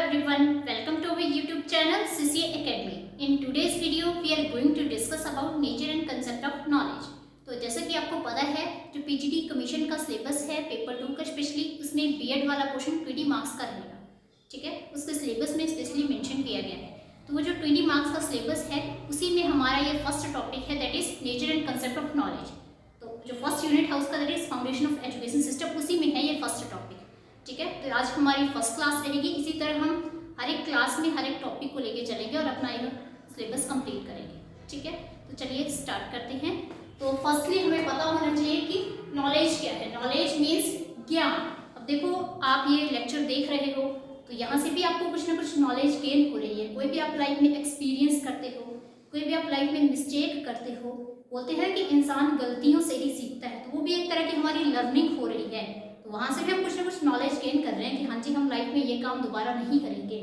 everyone, welcome to our YouTube channel CCA Academy. In today's video, we are going to discuss about nature and concept of knowledge. तो जैसा कि आपको पता है, जो PGD commission का सिलेबस है पेपर 2 का स्पेशली, उसमें बीएड वाला पोर्शन 20 मार्क्स का रहेगा. ठीक है, उसके सिलेबस में स्पेशली मेंशन किया गया है. तो वो जो 20 मार्क्स का सिलेबस है, उसी में हमारा ये फर्स्ट टॉपिक है, that is nature and concept of knowledge. तो जो फर्स्ट यूनिट है उसका that is foundation of education system, उसी में है ये फर्स्ट टॉपिक. ठीक है, तो आज हमारी फर्स्ट क्लास रहेगी. इसी तरह हम हर एक क्लास में हर एक टॉपिक को लेके चलेंगे और अपना ये सिलेबस कंप्लीट करेंगे. ठीक है, तो चलिए स्टार्ट करते हैं. तो फर्स्टली हमें पता होना चाहिए कि नॉलेज क्या है. नॉलेज मीन्स ज्ञान. अब देखो, आप ये लेक्चर देख रहे हो तो यहाँ से भी आपको कुछ ना कुछ नॉलेज गेन हो रही है. कोई भी आप लाइफ में एक्सपीरियंस करते हो, कोई भी आप लाइफ में मिस्टेक करते हो. बोलते हैं कि इंसान गलतियों से ही सीखता है, तो वो भी एक तरह की हमारी लर्निंग हो रही है. तो वहाँ से भी हम कुछ ना कुछ नॉलेज गेन कर रहे हैं कि हाँ जी, हम लाइफ में ये काम दोबारा नहीं करेंगे.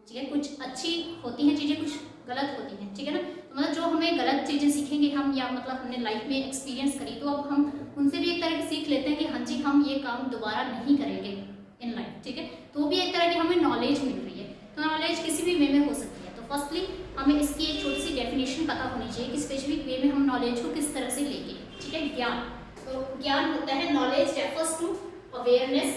ठीक है, कुछ अच्छी होती हैं चीज़ें, कुछ गलत होती हैं. ठीक है ना, तो मतलब जो हमें गलत चीज़ें सीखेंगे हम, या मतलब हमने लाइफ में एक्सपीरियंस करी, तो अब हम उनसे भी एक तरह की सीख लेते हैं कि हाँ जी, हम ये काम दोबारा नहीं करेंगे इन लाइफ. ठीक है, तो वो भी एक तरह की हमें नॉलेज मिल रही है. तो नॉलेज किसी भी वे में हो सकती है. तो फर्स्टली हमें इसकी एक छोटी सी डेफिनेशन पता होनी चाहिए कि स्पेसिफिक वे में हम नॉलेज को किस तरह से लेंगे. ठीक है, ज्ञान. तो ज्ञान होता है, knowledge refers to awareness,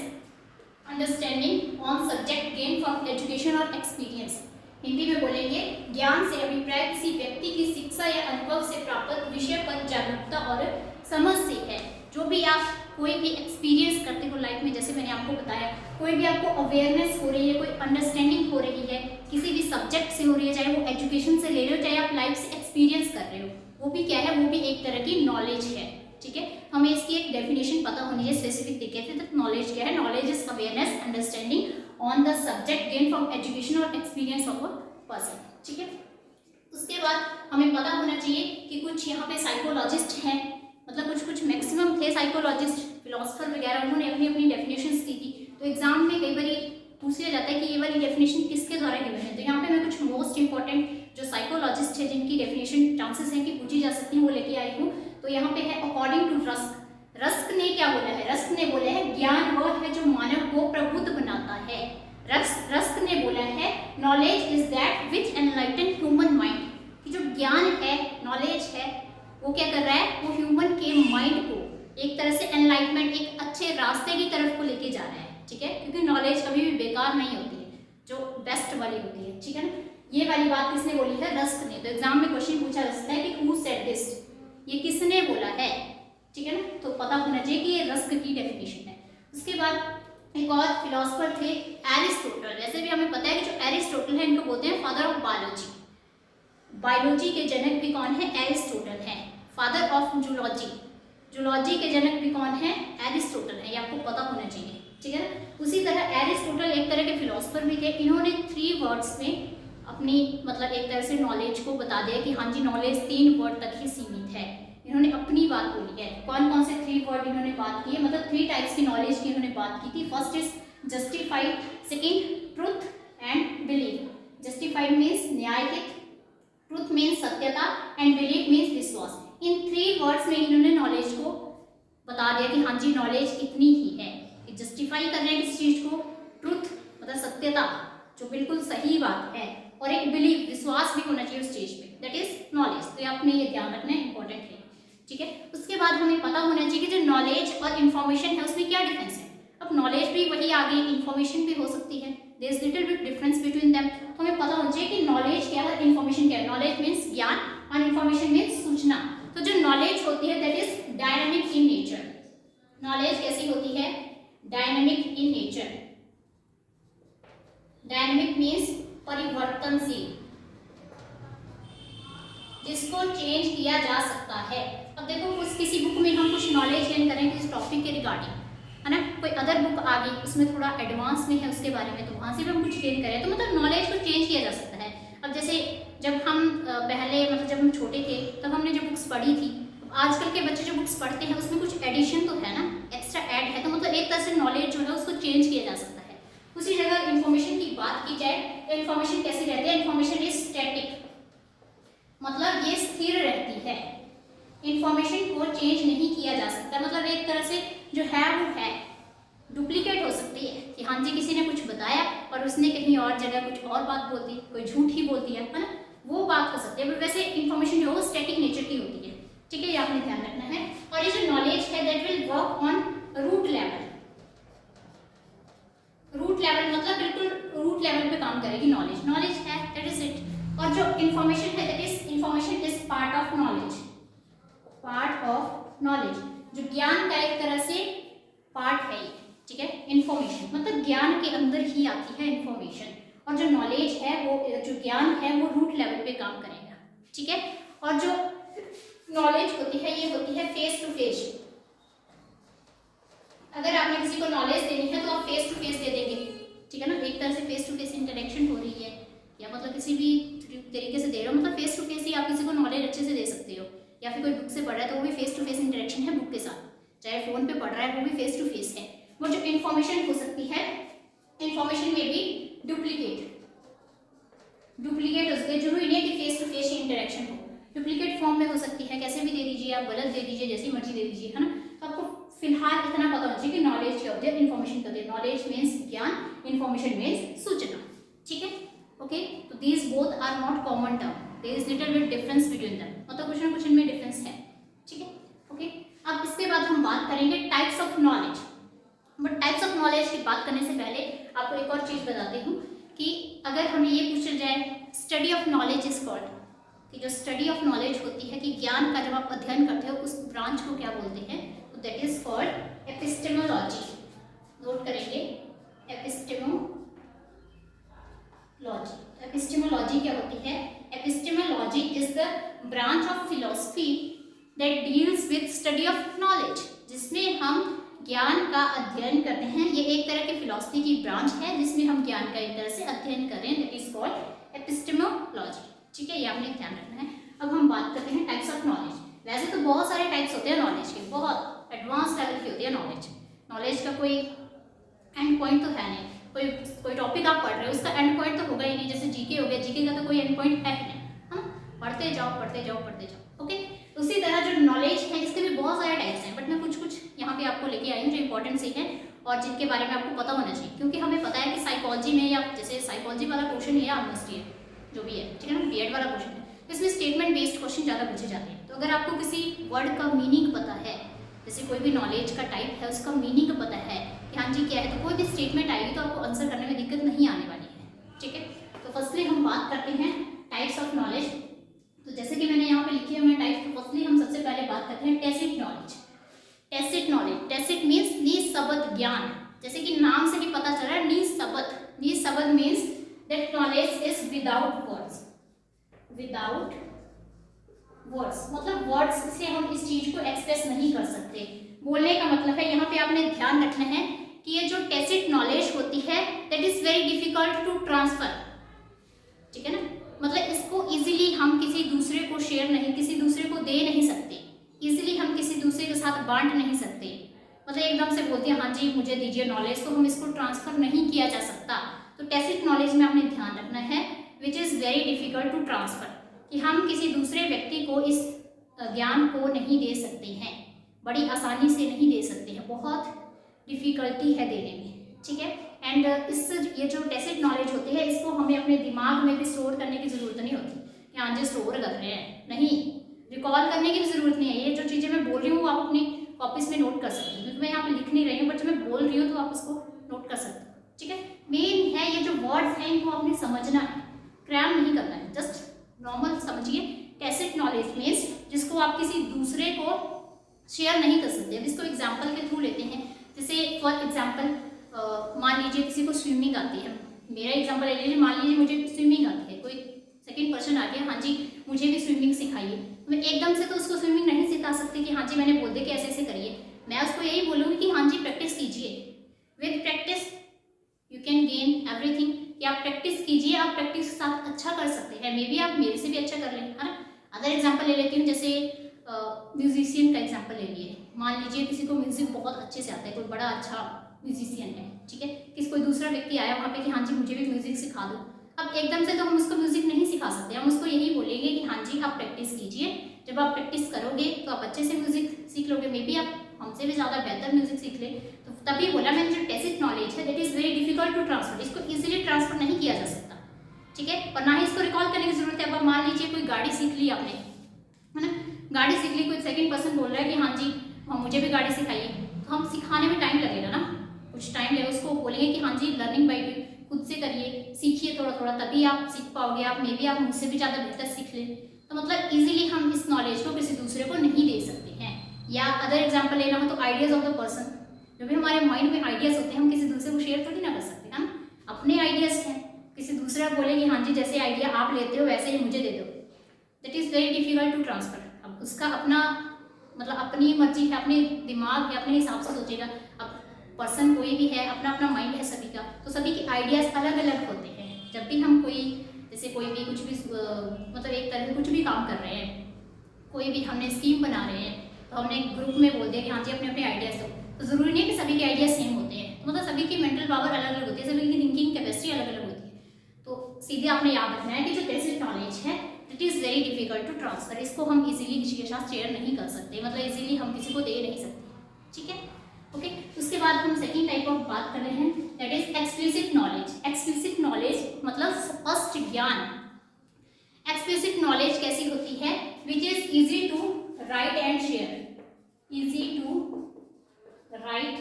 understanding on subject gain from education और एक्सपीरियंस. हिंदी में बोलेंगे, ज्ञान से अभिप्राय किसी व्यक्ति की शिक्षा या अनुभव से प्राप्त विषय पर जागरूकता और समझ से है. जो भी आप कोई भी एक्सपीरियंस करते हो लाइफ में, जैसे मैंने आपको बताया, कोई भी आपको अवेयरनेस हो रही है, कोई अंडरस्टैंडिंग हो रही है, किसी भी सब्जेक्ट से हो रही है, चाहे वो एजुकेशन से ले रहे हो, चाहे आप लाइफ से एक्सपीरियंस कर रहे हो, वो भी क्या है, वो भी एक तरह की नॉलेज है. ठीक है, हमें इसकी एक डेफिनेशन पता होनी है स्पेसिफिक तरीके से. तो नॉलेज क्या है? Knowledge is awareness, understanding on the subject gain from education और एक्सपीरियंस ऑफ अ पर्सन. ठीक है, उसके बाद हमें पता होना चाहिए कि कुछ यहाँ पे साइकोलॉजिस्ट हैं, मतलब कुछ मैक्सिमम थे साइकोलॉजिस्ट, फिलोसफर वगैरह, उन्होंने अपनी अपनी डेफिनेशंस दी थी. तो एग्जाम में कई बार पूछा जाता है कि ये वाली डेफिनेशन किसके द्वारा गिवन है. तो यहाँ पे मैं कुछ मोस्ट इंपॉर्टेंट जो साइकोलॉजिस्ट है, जिनकी डेफिनेशन चांसेस हैं कि पूछी जा सकती है, वो लेके आई हूँ. तो यहाँ पे है अकॉर्डिंग टू रस्क. रस्क ने क्या बोला है? रस्क ने बोला है, ज्ञान वह है जो मानव को प्रबुद्ध बनाता है. रस्क ने बोला है, knowledge is that which enlighten human mind. कि जो ज्ञान है, नॉलेज है, वो क्या कर रहा है, वो ह्यूमन के माइंड को एक तरह से एनलाइटमेंट, एक अच्छे रास्ते की तरफ को लेके जा रहा है. ठीक है, क्योंकि नॉलेज कभी भी बेकार नहीं होती है, जो बेस्ट वाली होती है. ठीक है ना, ये वाली बात किसने बोली है? रस्क ने. तो एग्जाम में क्वेश्चन पूछा जा सकता है कि हु सेड दिस, ये किसने बोला है. ठीक है ना, तो पता होना चाहिए कि ये रस्क की डेफिनेशन है. उसके बाद एक और फिलोसफर थे, एरिस्टोटल. वैसे भी हमें पता है कि जो एरिस्टोटल है, इनको बोलते हैं फादर ऑफ बायोलॉजी. बायोलॉजी के जनक भी कौन है? एरिस्टोटल है. फादर ऑफ जूलॉजी, जूलॉजी के जनक भी कौन है? एरिस्टोटल है. ये आपको पता होना चाहिए. ठीक है ना, उसी तरह एरिस्टोटल एक तरह के फिलोसफर भी थे. इन्होंने 3 वर्ड्स में अपनी मतलब एक तरह से नॉलेज को बता दिया कि हाँ जी, नॉलेज 3 वर्ड तक ही सीमित है. इन्होंने अपनी बात बोली है. कौन कौन से 3 वर्ड इन्होंने बात की है, मतलब 3 टाइप्स की नॉलेज की इन्होंने बात की थी. First is justified, second truth and belief. Justified means न्यायहित, ट्रुथ मीन्स सत्यता, एंड बिलीफ मीन्स विश्वास. इन 3 वर्ड्स में इन्होंने नॉलेज को बता दिया कि हाँ जी, नॉलेज इतनी ही है. जस्टिफाई कर रहे हैं किसी चीज को, ट्रुथ मतलब सत्यता, जो बिल्कुल सही बात है, और एक बिलीफ, विश्वास भी होना चाहिए उस चीज पे, दैट इज नॉलेज. तो आपने ये ध्यान रखना इंपॉर्टेंट है. ठीक है, उसके बाद हमें पता होना चाहिए कि जो नॉलेज और इन्फॉर्मेशन है, उसमें क्या डिफरेंस है. अब नॉलेज भी वही आ गई, इन्फॉर्मेशन भी हो सकती है, there is little bit difference between them. तो हमें पता होना चाहिए कि नॉलेज क्या है, इन्फॉर्मेशन क्या है. नॉलेज मीन्स ज्ञान और इन्फॉर्मेशन मीन्स सूचना. तो जो नॉलेज होती है, that is dynamic in nature. Knowledge कैसी होती है? Dynamic in nature. Dynamic means परिवर्तनशील, जिसको चेंज किया जा सकता है. अब देखो, कुछ किसी बुक में हम कुछ नॉलेज गेन करें किस टॉपिक के रिगार्डिंग, है ना, कोई अदर बुक आ गई, उसमें थोड़ा एडवांस में है उसके बारे में, तो वहाँ से भी हम कुछ गेन करें, तो मतलब नॉलेज को चेंज किया जा सकता है. अब जैसे जब हम पहले मतलब जब हम छोटे थे, तब हमने जो बुक्स पढ़ी थी, आजकल के बच्चे जो बुक्स पढ़ते हैं उसमें कुछ एडिशन तो है ना, एक्स्ट्रा ऐड है, तो मतलब एक तरह से नॉलेज जो है उसको चेंज किया जा सकता है. उसी जगह इन्फॉर्मेशन की बात की जाए तो इन्फॉर्मेशन कैसी रहती है? इन्फॉर्मेशन इज स्टैटिक, मतलब ये स्थिर रहती है. इन्फॉर्मेशन को चेंज नहीं किया जा सकता, मतलब एक तरह से जो है वो है, डुप्लीकेट हो सकती है कि हाँ जी किसी ने कुछ बताया और उसने कहीं और जगह कुछ और बात बोल दी, कोई झूठ ही बोल दिया, है ना, वो बात हो सकती है। बट वैसे इन्फॉर्मेशन जो है वो स्टैटिक नेचर की होती है, ठीक है, ये आपने ध्यान रखना है। और ये जो नॉलेज है that will work on root level. Root level मतलब बिल्कुल रूट लेवल पे काम करेगी नॉलेज। नॉलेज है दैट इज इट। और जो इन्फॉर्मेशन है that is information is part of knowledge. Part of knowledge, जो ज्ञान का एक तरह से पार्ट है ये, ठीक है। इन्फॉर्मेशन मतलब ज्ञान के अंदर ही आती है इन्फॉर्मेशन, और जो नॉलेज है वो, जो ज्ञान है वो रूट लेवल पे काम करेगा, ठीक है। और जो नॉलेज होती है ये होती है फेस टू फेस। अगर आपने किसी को नॉलेज देनी है तो आप फेस टू फेस दे देंगे, ठीक है ना, एक तरह से फेस टू फेस इंटरेक्शन हो रही है, या मतलब किसी भी तरीके से दे रहे हो, मतलब फेस टू फेस ही आप किसी को नॉलेज अच्छे से दे सकते हो। या फिर कोई बुक से पढ़ रहा है तो वो भी फेस टू फेस इंटरेक्शन है बुक के साथ, चाहे फोन पे पढ़ रहा है वो भी फेस टू फेस है। वो जो इन्फॉर्मेशन हो सकती है, इन्फॉर्मेशन में भी डुप्लीकेट हो सकती है, जरूरी नहीं कि फेस टू फेस इंटरेक्शन हो, डुप्लीकेट फॉर्म में हो सकती है, कैसे भी दे दीजिए आप, गलत दे दीजिए, जैसी मर्जी दे दीजिए, है ना। तो आपको फिलहाल इतना पता होना चाहिए कि नॉलेज क्या होती है, इन्फॉर्मेशन क्या होती है। नॉलेज मीन्स ज्ञान, इन्फॉर्मेशन मीन्स सूचना, ठीक है, ओके। तो these both are not common term, there is little bit difference between them, मतलब कुछ ना कुछ इनमें डिफरेंस है, ठीक है, ओके। अब इसके बाद हम बात करेंगे types of knowledge. But types of knowledge की बात करने से पहले आपको एक और चीज बताती हूँ कि अगर हमें ये पूछा जाए study of knowledge is called, कि जो स्टडी ऑफ नॉलेज होती है कि ज्ञान का जब आप अध्ययन करते हो उस ब्रांच को क्या बोलते हैं, तो that is called epistemology. Note करेंगे एपिस्टेमोलॉजी। एपिस्टेमोलॉजी क्या होती है? Epistemology is the branch of philosophy that deals with study of knowledge, जिसमें हम ज्ञान का अध्ययन करते हैं। ये एक तरह की फिलॉसफी की ब्रांच है जिसमें हम ज्ञान का एक तरह से अध्ययन कर रहे हैं, दैट इज कॉल्ड एपिस्टेमोलॉजी, ठीक है, ये आपने ध्यान रखना है। अब हम बात करते हैं टाइप्स ऑफ नॉलेज। वैसे तो बहुत सारे टाइप्स होते हैं नॉलेज के, बहुत एडवांस लेवल की होती है नॉलेज। नॉलेज का कोई एंड पॉइंट तो है नहीं, कोई टॉपिक आप पढ़ रहे हो उसका एंड पॉइंट तो होगा ही नहीं। जैसे जीके हो गया, जीके का तो कोई एंड पॉइंट है ही नहीं, है ना, पढ़ते जाओ पढ़ते जाओ पढ़ते जाओ, ओके। उसी तरह जो नॉलेज है इसके भी बहुत सारे टाइप्स हैं, बट मैं कुछ कुछ यहाँ पे आपको लेके आई हूँ जो इंपॉर्टेंट से हैं और जिनके बारे में आपको पता होना चाहिए, क्योंकि हमें पता है कि साइकोलॉजी में, या जैसे साइकोलॉजी वाला क्वेश्चन है ऑलमोस्ट ये जो भी है, ठीक है ना, बीएड वाला क्वेश्चन है, इसमें स्टेटमेंट बेस्ड क्वेश्चन ज़्यादा पूछे जाते हैं। तो अगर आपको किसी वर्ड का मीनिंग पता है, जैसे कोई भी नॉलेज का टाइप है उसका मीनिंग पता है कि हाँ जी क्या है, तो कोई भी स्टेटमेंट आएगी तो आपको आंसर करने में दिक्कत नहीं आने वाली है, ठीक है। तो फर्स्टली हम बात करते हैं टाइप्स ऑफ नॉलेज। तो जैसे कि मैंने यहाँ पे लिखी है मैं टाइप्स, तो फर्स्टली हम सबसे पहले बात करते हैं tacit knowledge. Tacit knowledge, tacit means निशब्द ज्ञान, जैसे कि नाम से भी पता चल रहा है निशब्द। निशब्द means that knowledge is without words, without words, मतलब वर्ड्स से हम इस चीज को एक्सप्रेस नहीं कर सकते। बोलने का मतलब है, यहाँ पे आपने ध्यान रखना है कि ये जो टैसिट नॉलेज होती है that is very difficult to transfer, ठीक है ना, मतलब इसको इजीली हम किसी दूसरे को शेयर नहीं, किसी दूसरे को दे नहीं सकते, इजीली हम किसी दूसरे के साथ बांट नहीं सकते। मतलब एकदम से बोलते हैं हाँ जी मुझे दीजिए नॉलेज, तो हम इसको ट्रांसफर नहीं किया जा सकता। तो टैसिट नॉलेज में आपने ध्यान रखना है which is very difficult to transfer, कि हम किसी दूसरे व्यक्ति को इस ज्ञान को नहीं दे सकते हैं, बड़ी आसानी से नहीं दे सकते हैं, बहुत डिफिकल्टी है देने में, ठीक है। एंड ये जो टैसिट नॉलेज होती है इसको हमें अपने दिमाग में भी स्टोर करने की ज़रूरत नहीं होती कि हाँ जी स्टोर कर रहे हैं, नहीं, रिकॉल करने की भी ज़रूरत नहीं है। ये जो चीज़ें मैं बोल रही हूँ वो आप अपनी कॉपीज में नोट कर सकते हैं, क्योंकि मैं यहाँ पे लिख नहीं रही हूँ, बट जब मैं बोल रही हूँ तो आप उसको नोट कर सकते हो, ठीक है। मेन है ये जो वर्ड्स हैं इनको आपने समझना है, क्रैम नहीं करना है, जस्ट नॉर्मल समझिए। टैसिट नॉलेज मीन्स जिसको आप किसी दूसरे को शेयर नहीं कर सकते। अब इसको एग्जाम्पल के थ्रू लेते हैं, जैसे फॉर एग्जाम्पल मान लीजिए किसी को स्विमिंग आती है, मेरा एग्जाम्पल ले लीजिए, मान लीजिए मुझे स्विमिंग आती है, कोई सेकंड पर्सन आ गया हाँ जी मुझे भी स्विमिंग सिखाइए, मैं एकदम से तो उसको स्विमिंग नहीं सिखा सकती कि हाँ जी मैंने बोल दिया कि ऐसे ऐसे करिए। मैं उसको यही बोलूँगी कि हाँ जी प्रैक्टिस कीजिए, with practice you can gain everything, कि आप प्रैक्टिस कीजिए, आप प्रैक्टिस के साथ अच्छा कर सकते हैं, मे बी आप मेरे से भी अच्छा कर लें, है ना। अदर एग्जाम्पल ले लेती हूँ, जैसे म्यूजिशियन का एग्जाम्पल ले लिए, मान लीजिए किसी को म्यूजिक बहुत अच्छे से आता है, कोई बड़ा अच्छा म्यूजिशियन है, ठीक है, किसी कोई दूसरा व्यक्ति आया वहाँ पे कि हाँ जी मुझे भी म्यूजिक सिखा दो। अब एकदम से तो हम उसको म्यूजिक नहीं सिखा सकते, हम उसको यही बोलेंगे कि हाँ जी आप प्रैक्टिस कीजिए, जब आप प्रैक्टिस करोगे तो आप अच्छे से म्यूजिक सीख लोगे, मे बी आप हमसे भी ज़्यादा बेहतर म्यूजिक सीख ले, तो तभी बोला मैंने जो टेसिट नॉलेज है that is very difficult to transfer, इसको इजीली ट्रांसफर नहीं किया जा सकता, ठीक है, और ना ही इसको रिकॉल करने की जरूरत है। अब मान लीजिए कोई गाड़ी सीख ली आपने, है ना, गाड़ी सीख ली, कोई सेकंड पर्सन बोल रहा है कि हाँ जी मुझे भी गाड़ी सिखाइए, तो हम सिखाने में टाइम लगेगा ना, कुछ टाइम लगेगा, उसको बोलेंगे कि हाँ जी लर्निंग बाय डूइंग, खुद से करिए, सीखिए थोड़ा थोड़ा, तभी आप सीख पाओगे, आप मे बी आप मुझसे भी ज़्यादा बेहतर सीख लें। तो मतलब इजीली हम इस नॉलेज को किसी दूसरे को नहीं दे सकते हैं। या अदर एग्जांपल लेना हो तो आइडियाज़ ऑफ द पर्सन, जो भी हमारे माइंड में आइडियाज़ होते हैं हम किसी दूसरे को शेयर थोड़ी ना कर सकते, है ना, अपने आइडियाज़ हैं, किसी दूसरा बोले कि हाँ जी जैसे आइडिया आप लेते हो वैसे ही मुझे दे दो, that is very difficult to transfer. अब उसका अपना मतलब अपनी मर्जी है, अपने दिमाग है, अपने हिसाब से सोचेगा। अब पर्सन कोई भी है, अपना अपना माइंड है सभी का, तो सभी के आइडियाज़ अलग अलग होते हैं। जब भी हम कोई जैसे कोई भी कुछ भी मतलब एक तरह से कुछ भी काम कर रहे हैं, कोई भी हमने स्कीम बना रहे हैं, तो हमने एक ग्रुप में बोल दिया कि हाँ जी अपने अपने आइडियाज़ दो, तो ज़रूरी नहीं है कि सभी के आइडियाज़ सेम होते हैं, तो मतलब सभी की मेंटल पावर अलग अलग होती है, सभी की थिंकिंग कैपेसिटी अलग अलग होती है। तो सीधे आपने याद रखना है कि जो टेसिट नॉलेज है it is very difficult to transfer, इसको हम इजीली किसी के साथ शेयर नहीं कर सकते, मतलब इजीली हम किसी को दे नहीं सकते, ठीक है, ओके। उसके बाद हम सेकेंड टाइप ऑफ बात कर रहे हैं, that is explicit knowledge. Explicit knowledge मतलब स्पष्ट ज्ञान। एक्सप्लिसिट नॉलेज कैसी होती है, which is easy to write and share, easy to write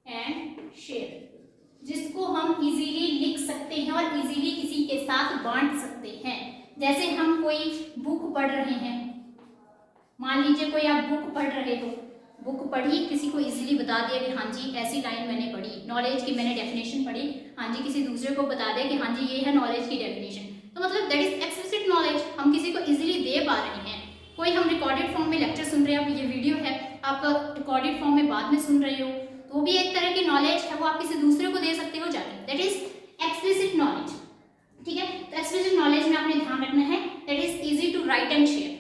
and share, जिसको हम इजीली लिख सकते हैं और इजीली किसी के साथ बांट सकते हैं। जैसे हम कोई बुक पढ़ रहे हैं, मान लीजिए कोई आप बुक पढ़ रहे हो, बुक पढ़ी, किसी को इजीली बता दिया कि हाँ जी ऐसी लाइन मैंने पढ़ी, नॉलेज की मैंने डेफिनेशन पढ़ी, हाँ जी किसी दूसरे को बता दे कि हाँ जी ये है नॉलेज की डेफिनेशन, तो मतलब दैट इज एक्सप्लिसिट नॉलेज, हम किसी को इजीली दे पा रहे हैं। कोई हम रिकॉर्डेड फॉर्म में लेक्चर सुन रहे हैं, अब ये वीडियो है आप रिकॉर्डेड फॉर्म में बाद में सुन रहे हो, तो वो भी एक तरह की नॉलेज है, वो आप किसी दूसरे को दे सकते हो जाके, दैट इज एक्सप्लिसिट नॉलेज, ठीक है। तो एक्सप्लिसिट नॉलेज में आपने ध्यान रखना है that is easy to write and share,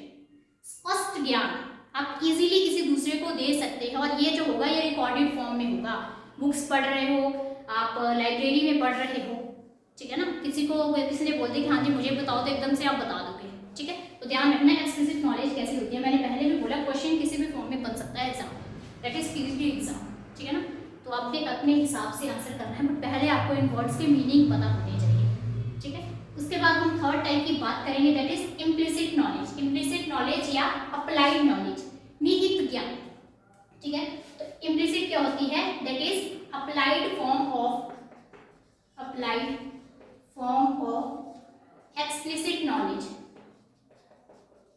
स्पष्ट ज्ञान आप इजीली किसी दूसरे को दे सकते हैं, और ये जो होगा ये रिकॉर्डेड फॉर्म में होगा, बुक्स पढ़ रहे हो आप, लाइब्रेरी में पढ़ रहे हो, ठीक है ना, किसी ने बोल दिया कि हाँ जी मुझे बताओ, तो एकदम से आप बता दोगे, ठीक है। तो ध्यान रखना है एक्सप्लिसिट नॉलेज कैसी होती है, मैंने पहले भी बोला क्वेश्चन किसी भी फॉर्म में बन सकता है exam, that is PhD exam, ठीक है ना, तो आपने अपने हिसाब से आंसर करना है, बट पहले आपको इन वर्ड्स के मीनिंग पता होने चाहिए, ठीक है। उसके बाद हम थर्ड टाइप की बात करेंगे, that is implicit knowledge. Implicit knowledge या अप्लाइड नॉलेज, निहित ज्ञान, ठीक है। तो इम्प्लिसिट क्या होती है, that is applied form of explicit knowledge.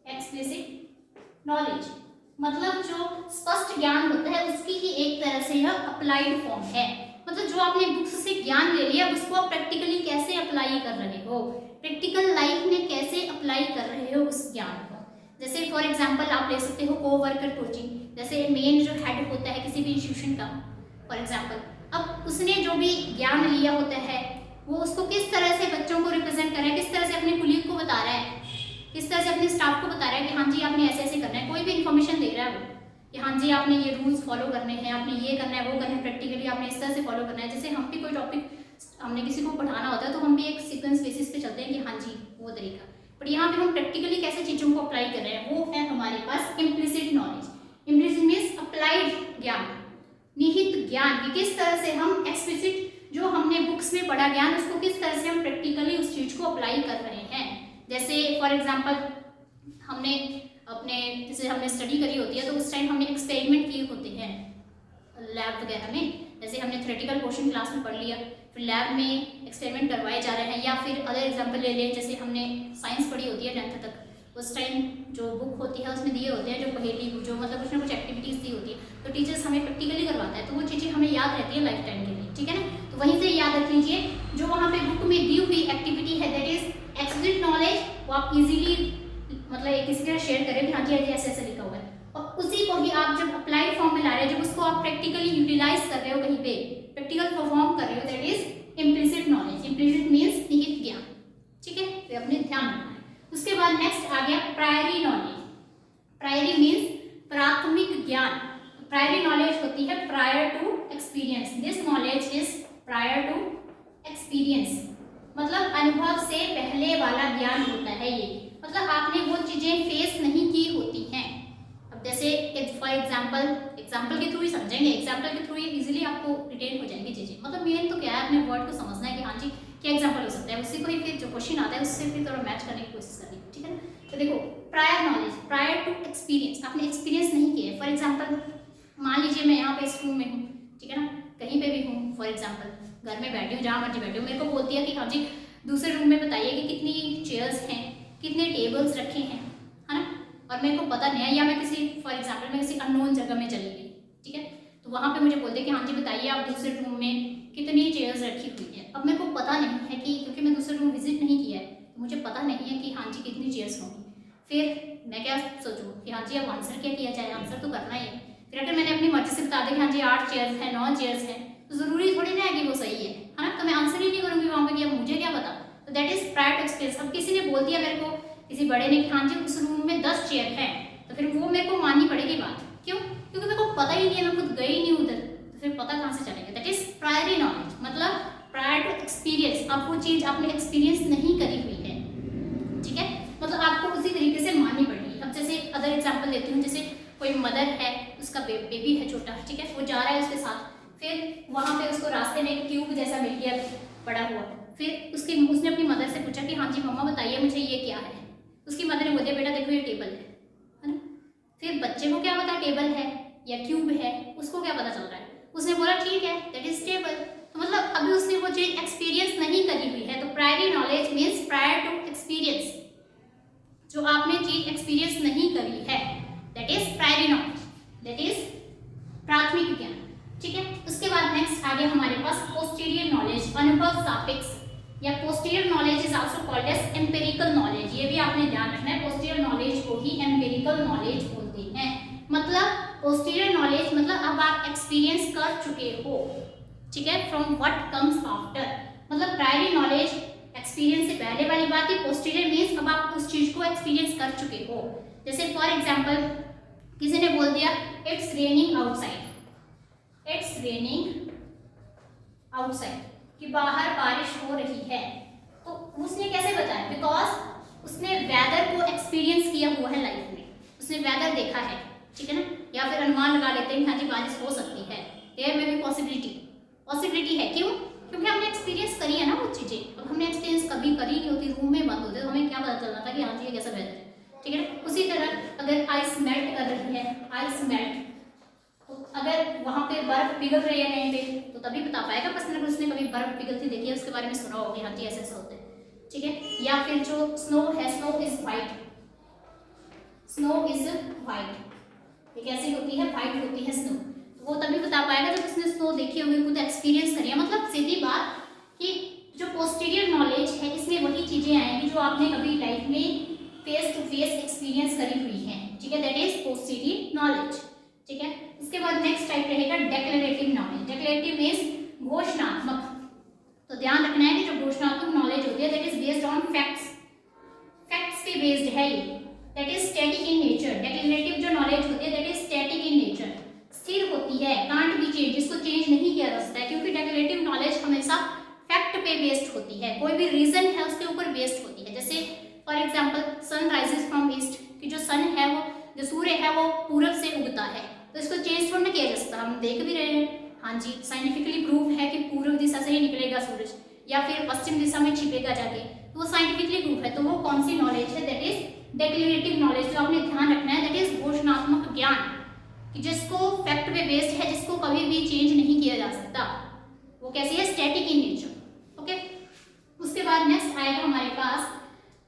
Explicit knowledge मतलब जो स्पष्ट ज्ञान होता है उसकी ही एक तरह से यह अप्लाइड फॉर्म है, मतलब जो आपने बुक्स से ज्ञान ले लिया उसको आप प्रैक्टिकली कैसे अप्लाई कर रहे हो, प्रैक्टिकल लाइफ में कैसे अप्लाई कर रहे हो उस ज्ञान को। जैसे फॉर एग्जांपल आप ले सकते हो कोवर्कर कोचिंग, जैसे मेन जो हेड होता है किसी भी इंस्टीट्यूशन का, फॉर एग्जांपल अब उसने जो भी ज्ञान लिया होता है वो उसको किस तरह से बच्चों को रिप्रेजेंट कर रहा है, किस तरह से अपने कुलीग को बता रहा है, किस तरह से अपने स्टाफ को बता रहा है कि हाँ जी आपने ऐसे ऐसे करना है, कोई भी इन्फॉर्मेशन दे रहा है वो कि हाँ जी आपने ये रूल्स फॉलो करने हैं, आपने ये करना है वो करना है, प्रैक्टिकली आपने इस तरह से फॉलो करना है। जैसे हम भी कोई टॉपिक हमने किसी को पढ़ाना होता है तो हम भी एक सीक्वेंस बेसिस पे चलते हैं कि हाँ जी वो तरीका, बट यहाँ पे हम प्रैक्टिकली कैसे चीज़ों को अप्लाई कर रहे हैं वो है हमारे पास implicit knowledge. Implicit means applied ज्ञान, निहित ज्ञान कि किस तरह से हम एक्सप्लिसिट जो हमने बुक्स में पढ़ा ज्ञान उसको किस तरह से हम प्रैक्टिकली उस चीज़ को अप्लाई कर रहे हैं। जैसे फॉर एग्जांपल हमने अपने जैसे हमने स्टडी करी होती है तो उस टाइम हमने एक्सपेरिमेंट किए होते हैं लैब वगैरह में, जैसे हमने थ्योरेटिकल पोर्शन क्लास में पढ़ लिया, फिर लैब में एक्सपेरिमेंट करवाए जा रहे हैं। या फिर अदर एग्जांपल ले लें, जैसे हमने साइंस पढ़ी होती है 10th तक, उस टाइम जो बुक होती है उसमें दिए होते हैं जो पहेली जो मतलब कुछ ना कुछ एक्टिविटीज़ दी होती है, तो टीचर्स हमें प्रैक्टिकली करवाता है, तो वो चीज़ें हमें याद रहती है लाइफ टाइम के लिए, ठीक है ना। तो वहीं से याद रख लीजिए जो वहाँ पे बुक में दी हुई एक्टिविटी है दैट इज एक्सप्लिसिट नॉलेज, वो आप इजीली मतलब किसी के साथ शेयर करें कि हाँ जी ऐसे ऐसे लिखा हुआ है, और उसी को ही आप जब अप्लाइड फॉर्म में ला रहे हो, जब उसको आप प्रैक्टिकली यूटिलाइज कर रहे हो, कहीं पे प्रैक्टिकल परफॉर्म कर रहे हो, that is implicit knowledge. Implicit means निहित ज्ञान, ठीक है, तो अपने ध्यान रखना है। उसके बाद नेक्स्ट आ गया प्रायरी नॉलेज। प्रायरी मीन्स प्राथमिक ज्ञान। प्रायरी नॉलेज होती है prior to experience, this knowledge is prior to experience, मतलब अनुभव से पहले वाला ज्ञान होता है ये, मतलब आपने वो चीजें फेस नहीं की होती हैं। अब जैसे फॉर एग्जाम्पल के थ्रू ही समझेंगे, एग्जाम्पल के थ्रू ही इजीली आपको रिटेन हो जाएंगी चीज़ें। मतलब मेन तो क्या है, अपने वर्ड को समझना है कि हाँ जी क्या एग्जाम्पल हो सकता है, उसी को ही फिर जो क्वेश्चन आता है उससे फिर थोड़ा मैच करने की कोशिश करनी है, ठीक है ना। तो देखो prior knowledge, prior to experience, आपने एक्सपीरियंस नहीं किया है। फॉर एग्जाम्पल मान लीजिए मैं यहाँ पे इस रूम में हूँ, ठीक है ना, कहीं पे भी हूँ, फॉर एग्जाम्पल घर में बैठी हूँ, जहाँ मर्जी बैठी हूँ, मेरे को बोलती है कि हाँ जी दूसरे रूम में बताइए कि कितनी चेयर्स हैं, कितने टेबल्स रखे हैं, है ना, और मेरे को पता नहीं है, या मैं किसी फॉर एग्जाम्पल मैं किसी अननोन जगह में चली गई, ठीक है, तो वहाँ पे मुझे बोलते हैं कि हाँ जी बताइए आप दूसरे रूम में कितनी चेयर्स रखी हुई है। अब मेरे को पता नहीं है कि, क्योंकि मैं दूसरे रूम विजिट नहीं किया है, तो मुझे पता नहीं है कि हाँ जी कितनी चेयर्स होंगी। फिर मैं क्या सोचूँ कि हाँ जी अब आंसर क्या किया जाए, आंसर तो करना ही है। फिर अगर मैंने अपनी मर्जी से बता दिया कि हाँ जी 8 चेयर्स हैं, 9 चेयर्स हैं, तो जरूरी थोड़ी ना है कि वो सही है ना, तो मैं आंसर ही नहीं करूँगी वहाँ पे कि अब मुझे क्या पता। तो that is prior to experience. अब किसी ने बोल दिया मेरे को, किसी बड़े ने कि हाँ जी उस रूम में 10 चेयर हैं, तो फिर वो मेरे को माननी पड़ेगी बात। क्यों? क्योंकि मेरे को पता ही नहीं है, मैं खुद गई नहीं उधर, तो फिर पता कहाँ से चलेगा। दैट इज प्रायरी नॉलेज, मतलब प्रायर टू एक्सपीरियंस। अब वो चीज़ आपने एक्सपीरियंस नहीं करी हुई है, ठीक है, मतलब आपको उसी तरीके से माननी पड़ेगी। अब जैसे अदर एग्जाम्पल देती हूँ, जैसे कोई मदर है, उसका बेबी है छोटा, ठीक है, वो जा रहा है उसके साथ, फिर वहाँ पे उसको रास्ते में एक ट्यूब जैसा मिल गया पड़ा हुआ, फिर उसने अपनी मदर से पूछा कि हाँ जी मम्मा बताइए मुझे ये क्या है। उसकी मदर ने बोल दिया बेटा देखो ये टेबल है ना। फिर बच्चे को क्या पता टेबल है या ट्यूब है, उसको क्या पता चल रहा है, उसने बोला ठीक है दैट इज टेबल। तो मतलब अभी उसने वो चीज एक्सपीरियंस नहीं करी हुई है। तो priori knowledge means prior to experience, जो आपने चीज एक्सपीरियंस नहीं करी है, that is priori knowledge, that is प्राथमिक ज्ञान, ठीक है। उसके बाद नेक्स्ट आ गया हमारे पास पोस्टीरियर नॉलेज, अनुभव सापेक्ष, या posterior knowledge is also called as empirical knowledge. ये भी आपने ध्यान रखना है, पोस्टीरियर नॉलेज को ही एम्पिरिकल नॉलेज बोलते हैं। मतलब पोस्टीरियर नॉलेज मतलब अब आप एक्सपीरियंस कर चुके हो, ठीक है, फ्रॉम व्हाट कम्स आफ्टर। मतलब प्रायरी नॉलेज एक्सपीरियंस से पहले वाली बात है, पोस्टीरियर मींस अब आप उस चीज को एक्सपीरियंस कर चुके हो। जैसे फॉर एग्जांपल किसी ने बोल दिया it's raining outside, it's raining outside, कि बाहर बारिश हो रही है, तो उसने कैसे बताया, बिकॉज उसने वेदर को एक्सपीरियंस किया हुआ है लाइफ में, उसने वेदर देखा है, ठीक है ना। या फिर अनुमान लगा लेते हैं हाँ जी बारिश हो सकती है, देयर में भी पॉसिबिलिटी है। क्यों? क्योंकि हमने एक्सपीरियंस करी है ना वो चीजें। अब हमने एक्सपीरियंस कभी करी नहीं होती, रूम में बंद होते तो हमें क्या पता चलना था कि हाँ जी ये कैसा वेदर है, ठीक है। उसी तरह अगर आइस मेल्ट कर रही है, आइस मेल्ट, तो अगर वहां पे बर्फ पिघल रही है कहीं पे, तो तभी बता पाएगा पर्सन अगर उसने कभी बर्फ पिघलती देखी है, उसके बारे में सुना होगा हाँ जी ऐसे ऐसे होते हैं, ठीक है। या फिर जो स्नो है, snow is white, snow is white, ये कैसी होती है, वाइट होती है स्नो, वो तभी बता पाएगा जब उसने स्नो देखी होगी, खुद एक्सपीरियंस करी है। मतलब सीधी बात कि जो पोस्टीरियर नॉलेज है इसमें वही चीजें आएंगी जो आपने कभी लाइफ में फेस टू फेस एक्सपीरियंस करी हुई है, ठीक है, दैट इज पोस्टीरियर नॉलेज, ठीक है। इसके बाद नेक्स्ट टाइप रहेगा डेक्लेरेटिव नॉलेज। Declarative means घोषणात्मक। तो ध्यान रखना है कि जो घोषणात्मक नॉलेज होती है that is based on facts, facts पे बेस्ड है ये, that is static in nature. Declarative जो नॉलेज होती है that is static in nature, स्थिर होती है, कांट बी चेंज, जिसको चेंज नहीं किया जा सकता है, क्योंकि डेक्लेरेटिव नॉलेज हमेशा फैक्ट पे बेस्ड होती है, कोई भी रीजन है उसके ऊपर बेस्ड होती है। जैसे for example sun rises from east, कि जो सन है वो, जो सूर्य है वो पूरब से उगता है, तो इसको चेंज थोड़ा ना किया जा सकता, हम देख भी रहे हैं, हाँ जी साइंटिफिकली प्रूव है कि पूर्व दिशा से ही निकलेगा सूरज, या फिर पश्चिम दिशा में छिपेगा जाके, तो वो साइंटिफिकली प्रूफ है। तो वो कौन सी नॉलेज है, दैट इज डेक्लेरेटिव नॉलेज। जो आपने ध्यान रखना है दैट इज घोषणात्मक ज्ञान, कि जिसको फैक्ट पे बेस्ड है, जिसको कभी भी चेंज नहीं किया जा सकता, वो कैसी है, स्टैटिक इन नेचर, ओके। उसके बाद नेक्स्ट आएगा हमारे पास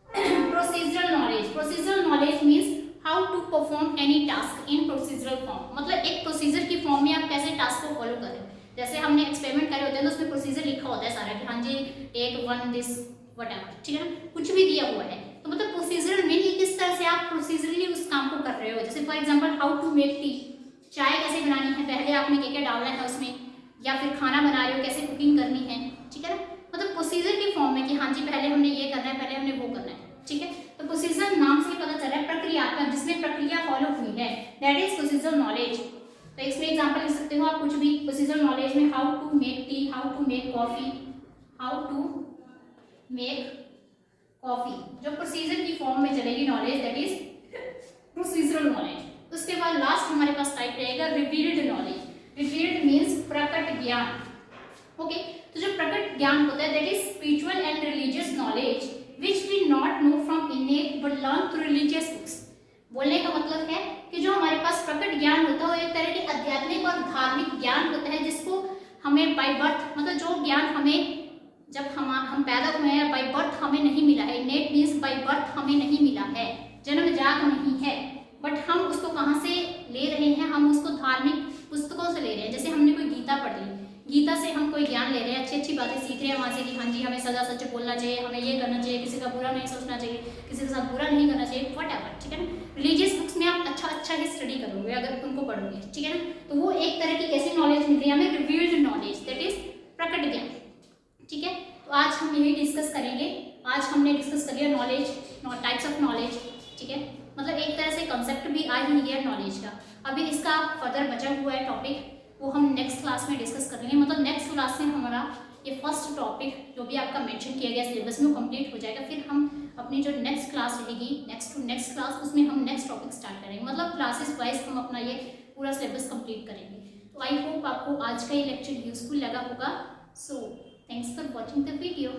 procedural knowledge. Procedural knowledge means how to perform any task in procedural form, मतलब एक प्रोसीजर की फॉर्म में आप कैसे टास्क को फॉलो करें। जैसे हमने एक्सपेरिमेंट करे होते हैं तो उसमें प्रोसीजर लिखा होता है सारा कि हाँ जी टेक वन दिस व्हाटएवर, ठीक है ना, कुछ भी दिया हुआ है। तो मतलब प्रोसीजरल मीन किस तरह से आप प्रोसीजरली उस काम को कर रहे हो। जैसे for example how to make tea, चाय कैसे बनानी है, पहले आपने क्या क्या डालना है उसमें, या फिर खाना बना रहे हो कैसे कुकिंग करनी है, ठीक है ना। मतलब प्रोसीजर की फॉर्म में कि हाँ जी पहले हमने ये करना है, पहले हमने वो करना है, ठीक है। तो प्रोसीजर नाम से ही पता चल रहा है प्रक्रियात्मक, जिसमें प्रक्रिया फॉलो हुई है, दैट इज प्रोसीजर नॉलेज। तो इसमें एग्जांपल लिख सकते हो आप कुछ भी प्रोसीजर नॉलेज में, how to make tea, how to make coffee, how to make coffee, जो प्रोसीजर की फॉर्म में चलेगी knowledge that is procedural knowledge. उसके बाद लास्ट हमारे पास टाइप रहेगा रिवील्ड नॉलेज। रिवील्ड मीन्स प्रकट ज्ञान। ओके, तो जो प्रकट ज्ञान होता है that is spiritual and religious knowledge which we not know from innate but learn through religious books. बोलने का मतलब है कि जो हमारे पास प्रकट ज्ञान होता है वो एक तरह की आध्यात्मिक और धार्मिक ज्ञान होता है जिसको हमें बाय बर्थ, मतलब जो ज्ञान हमें जब हम पैदा हुए हैं बाय बर्थ हमें नहीं मिला है। इनेट मीन्स बाय बर्थ हमें नहीं मिला है, जन्मजात नहीं है, बट हम उसको कहाँ से ले रहे हैं, हम उसको धार्मिक पुस्तकों से ले रहे हैं। जैसे हमने कोई गीता पढ़ ली, गीता से हम कोई ज्ञान ले रहे हैं, अच्छी अच्छी बातें सीख रहे हैं वहाँ से कि हाँ जी हमें सदा सच बोलना चाहिए, हमें ये करना चाहिए, किसी का बुरा नहीं सोचना चाहिए, किसी के साथ बुरा नहीं करना चाहिए, व्हाटएवर, ठीक है ना। रिलीजियस बुक्स में आप अच्छा ही स्टडी करोगे अगर उनको पढ़ोगे, ठीक है ना। तो वो एक तरह की कैसी नॉलेज मिल रही है हमें, रिवील्ड नॉलेज, दैट इज प्रकट ज्ञान, ठीक है। तो आज हम यही डिस्कस करेंगे। आज हमने डिस्कस कर लिया नॉलेज, टाइप्स ऑफ नॉलेज, ठीक है। मतलब एक तरह से कंसेप्ट भी आ ही गया नॉलेज का। अभी इसका फर्दर बचा हुआ है टॉपिक, वो हम नेक्स्ट क्लास में डिस्कस करेंगे। मतलब नेक्स्ट क्लास में हमारा ये फर्स्ट टॉपिक जो भी आपका मेंशन किया गया सिलेबस में वो कंप्लीट हो जाएगा। फिर हम अपनी जो नेक्स्ट क्लास रहेगी, नेक्स्ट टू नेक्स्ट क्लास, उसमें हम नेक्स्ट टॉपिक स्टार्ट करेंगे। मतलब क्लासेस वाइज हम अपना ये पूरा सिलेबस कंप्लीट करेंगे। तो आई होप आपको आज का ये लेक्चर यूजफुल लगा होगा। So thanks for watching the video.